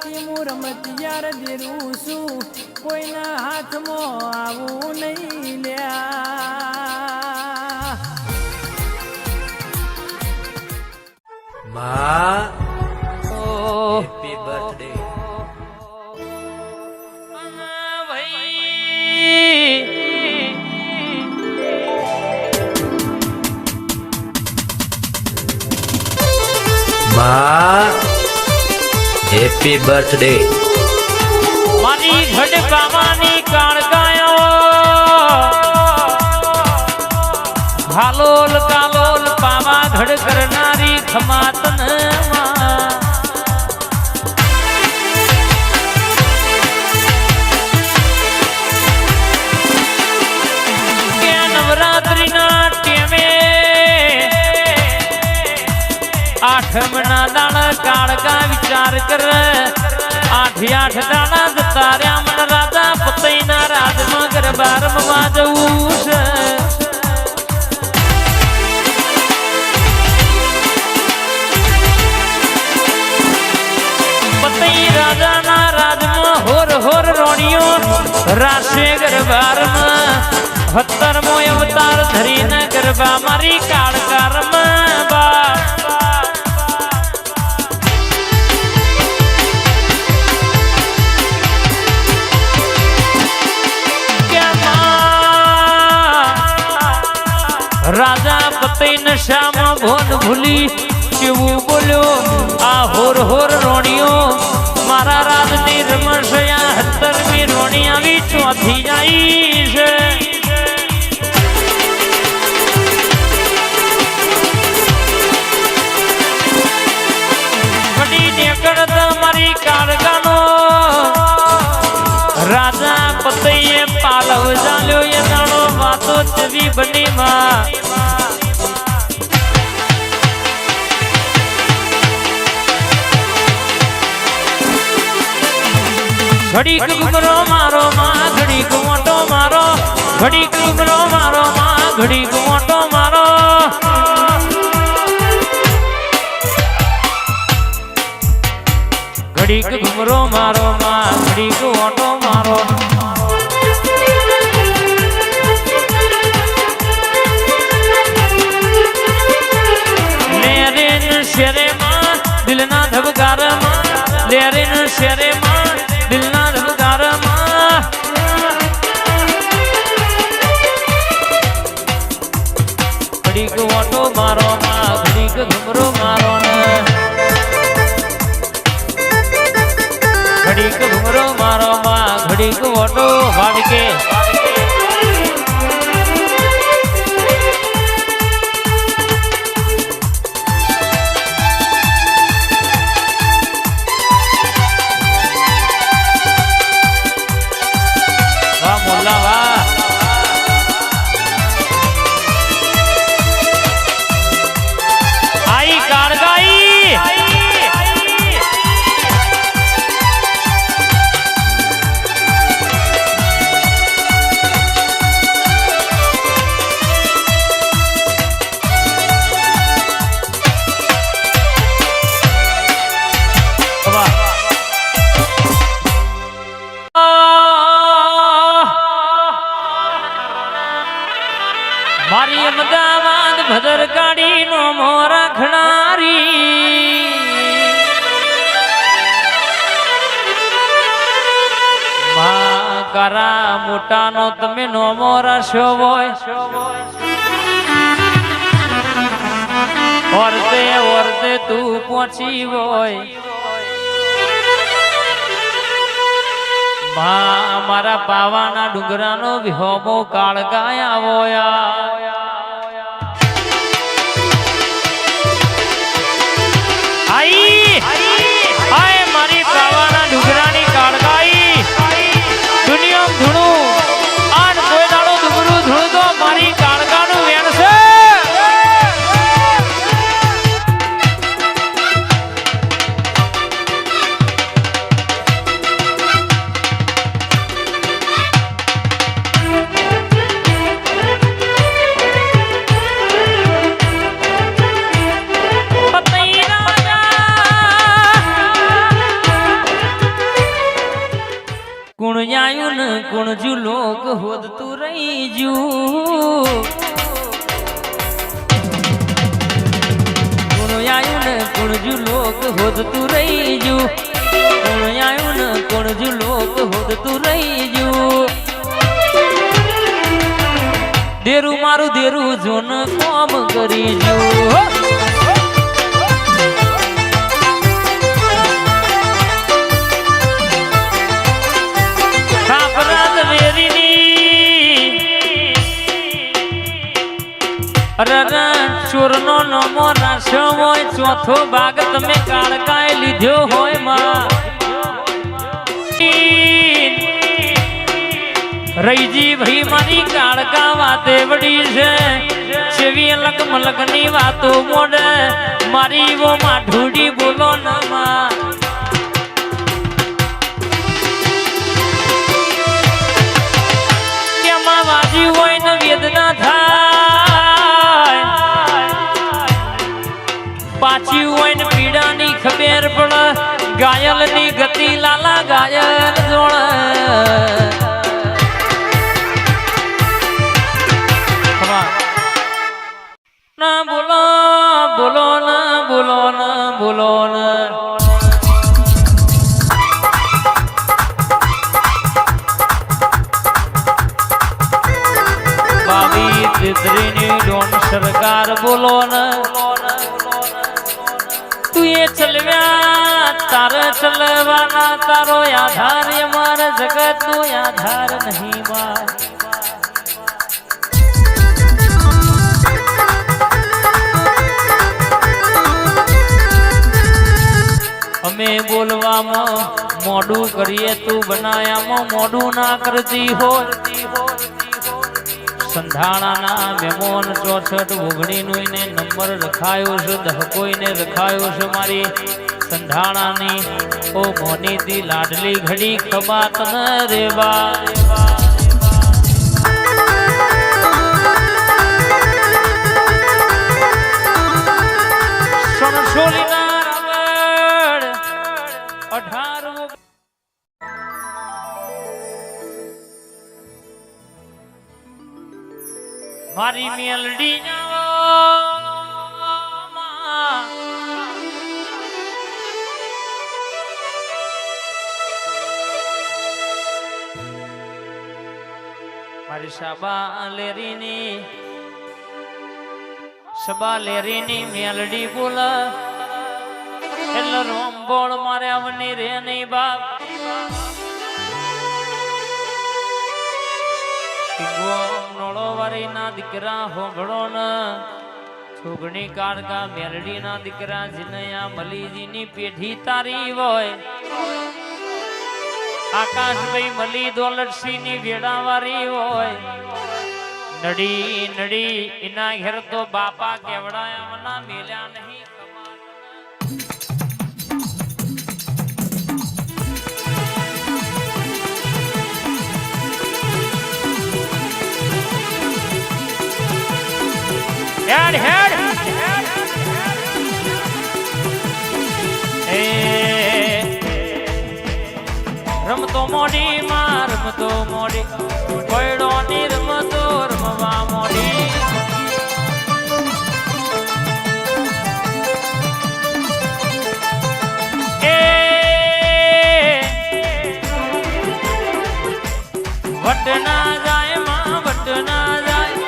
હું રમતિયાર દેરું છું કોઈના હાથમાં આવું નહીં લ્યા માં હેપી બર્થડે માં હેપી બર્થડે મારી ઘડ પાવાની કાળગાયો ભાલોલ કાલોલ પાવા ઘડ કરનારી ખમાતન કે નવરાત્રીના ટેમે આઠમના દાણ કાળગા વિચાર કર 8 દાણા જતા રહ્યા મન રાજા પતઈના રાજમાં ગરબા રમવા જવું છે પતઈ રાજાના રાજમાં હોર હોર રોણીઓ રાશે ગરબા રમા 17મો અવતાર ધરીને ગરબા મારી કાળકા રમવા રાજા પતઈ નશામાં ભોન ભૂલી કેવું બોલ્યો આ હોર હોર રોણીઓ મારા રાજની રમશયા 17મી રોણી આવી ચોથી જાય છે ઘડી નીકળતા મારી કાળગાનો રાજા પતઈએ પાલવ ચાલ્યો એ દાડો વાતો ચવી બની માં ઘડી ઘુમરો મારો માં ઘડી ઘુમટો મારો ઘડી ઘુમરો મારો માં ઘડી ઘુમટો મારો ઘડી ઘુમરો મારો માં ઘડી ઘુમટો મારો લેરેન શેરે માં દિલના ધબકાર માં લેરેન શેરે માં દિલના ધબકાર માં ઘડી ઘુમટો મારો માં ઘડી ઘુમરો મારો ઘડી ઘુમરો મારો માં ઘડી ઘુમટો વાડકે વાહ મોલ્લા વાહ આઈ કાળગાઈ મારી અમદાવાદ ભદર ગાડી નો મોરા ખણારી મા કરા મોટા નો તમે નો મોરા શો હોય ઓરતે ઓરતે તું પહોંચી હોય મારા પાવાના ડુંગરાનો વિહોમો કાળગાયા હોયા આઈ આય મારી પાવાના ડુંગરાની કાળગાઈ દુનિયામાં ધૂણું આન કોઈ દાડો ડુંગરું ધૂણું તો મારી કાળગાનું વેણ છે કુણજુ લોક હોદતું રહી જુ આયું ને કુણજુ લોક હોદતું રહી જુ આયું ને કુણજુ લોક હોદતું રહી જુ દેરું મારું દેરું જોન કોમ કરી જુ ચોરનો નમો રાખ્યો હોય ચોથો ભાગ તમે કાળકાએ લીધો હોય માં રઈજી ભાઈ મારી કાળકા વાતે વડી છે સેવી અલગ મલક ની વાતો મોડે મારી વો માઢુડી બોલો ન માં કેમાં વાજી હોય ને વેદના થાય પાછી હોય ને પીડાની ખબર પડે ગાયલ ની ગતિ લાલા ગાયલ જોડે ના બોલો બોલો ના બોલો ના બોલો ના બાવી તિત્રીની ડોન સરકાર બોલો ના તું એ ચલવ્યા તારે ચલવાના તારો આધાર અમારા જગત નો આધાર નહીં માં અમે બોલવામાં મોડું કરીએ તું બનાયામાં મોડું ના કરતી હોય સંધાણાના મેમોન 64 ઓગણીનો ને નંબર રખાયો છે દહકોઈને રખાયો છે મારી સંધાણાની ઓ મોનીથી લાડલી ઘડી ખબાત ન રેવા સોનસોલીના રાવણ 18 મારી મેલડી મારી સબા લેરીની મેલડી બોલા એટલે રોમબોળ મારે આવની રે નહીં બાપ નોળોવારીના દીકરા હોંભળો ને છોગણી કાળકા મેલડીના દીકરા જીનયા મલીજીની પેઢી તારી હોય આકાશભાઈ મલી દોલતસિંહની વેડાવારી હોય નડી નડી એના ઘેર તો બાપા કેવડાયા મના મેલ્યા નહીં હેડ હેડ રમતો મોડી માં રમતો મોડી કોયડો ની રમતો રમવા મોડી વટ ના જાય માં વટ ના જાય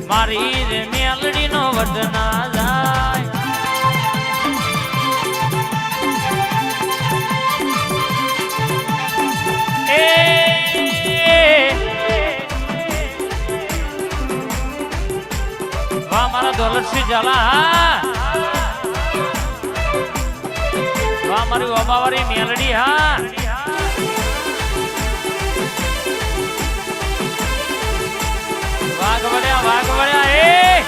મારી રે મેલડી નો વટ ના જાય વાહ મારા દોલતસિંહ ઝાલા વાહ મારી ઓબાવારી મેલડી હા વાઘ વળ્યા એ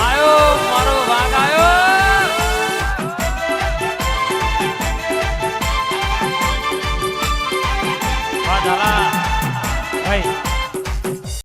આયો મારો વાઘ આયો વાહ ઝાલા ભાઈ